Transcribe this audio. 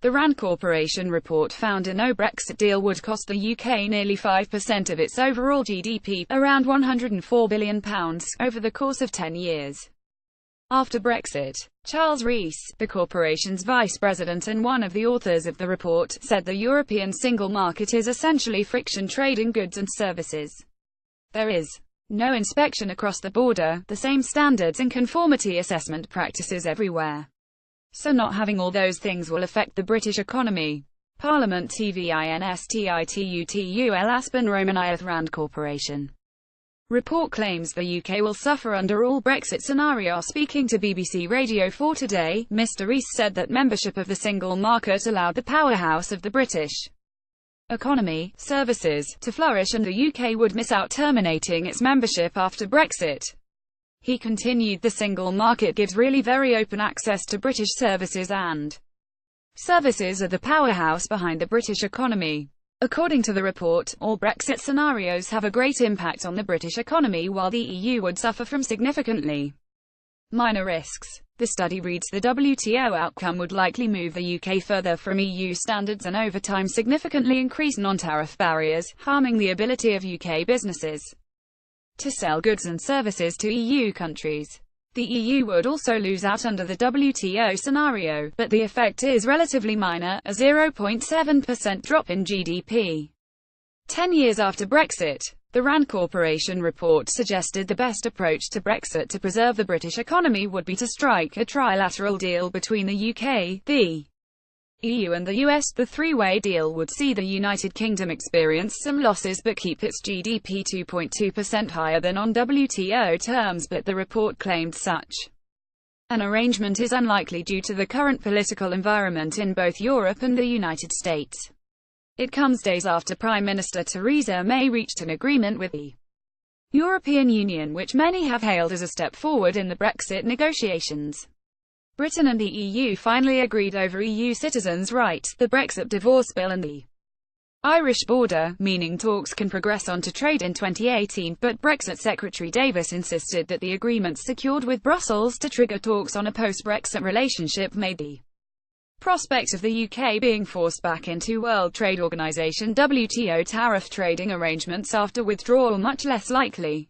The RAND Corporation report found a no-Brexit deal would cost the UK nearly 5% of its overall GDP, around £104 billion, over the course of 10 years. After Brexit, Charles Rees, the corporation's vice president and one of the authors of the report, said the European single market is essentially friction trade in goods and services. There is no inspection across the border, the same standards and conformity assessment practices everywhere. So not having all those things will affect the British economy. Parliament TVINSTITUTUL Aspen Romanioth RAND Corporation report claims the UK will suffer under all Brexit scenario. Speaking to BBC Radio 4 Today, Mr. Rees said that membership of the single market allowed the powerhouse of the British economy, services, to flourish, and the UK would miss out terminating its membership after Brexit. He continued, the single market gives really very open access to British services, and services are the powerhouse behind the British economy. According to the report, all Brexit scenarios have a great impact on the British economy, while the EU would suffer from significantly minor risks. The study reads, the WTO outcome would likely move the UK further from EU standards and over time significantly increase non-tariff barriers, harming the ability of UK businesses to sell goods and services to EU countries. The EU would also lose out under the WTO scenario, but the effect is relatively minor, a 0.7% drop in GDP. 10 years after Brexit, the RAND Corporation report suggested the best approach to Brexit to preserve the British economy would be to strike a trilateral deal between the UK, the EU and the US. The three-way deal would see the United Kingdom experience some losses but keep its GDP 2.2% higher than on WTO terms, but the report claimed such an arrangement is unlikely due to the current political environment in both Europe and the United States. It comes days after Prime Minister Theresa May reached an agreement with the European Union, which many have hailed as a step forward in the Brexit negotiations. Britain and the EU finally agreed over EU citizens' rights, the Brexit divorce bill and the Irish border, meaning talks can progress on to trade in 2018, but Brexit Secretary Davis insisted that the agreements secured with Brussels to trigger talks on a post-Brexit relationship made the prospect of the UK being forced back into World Trade Organization (WTO) tariff trading arrangements after withdrawal much less likely.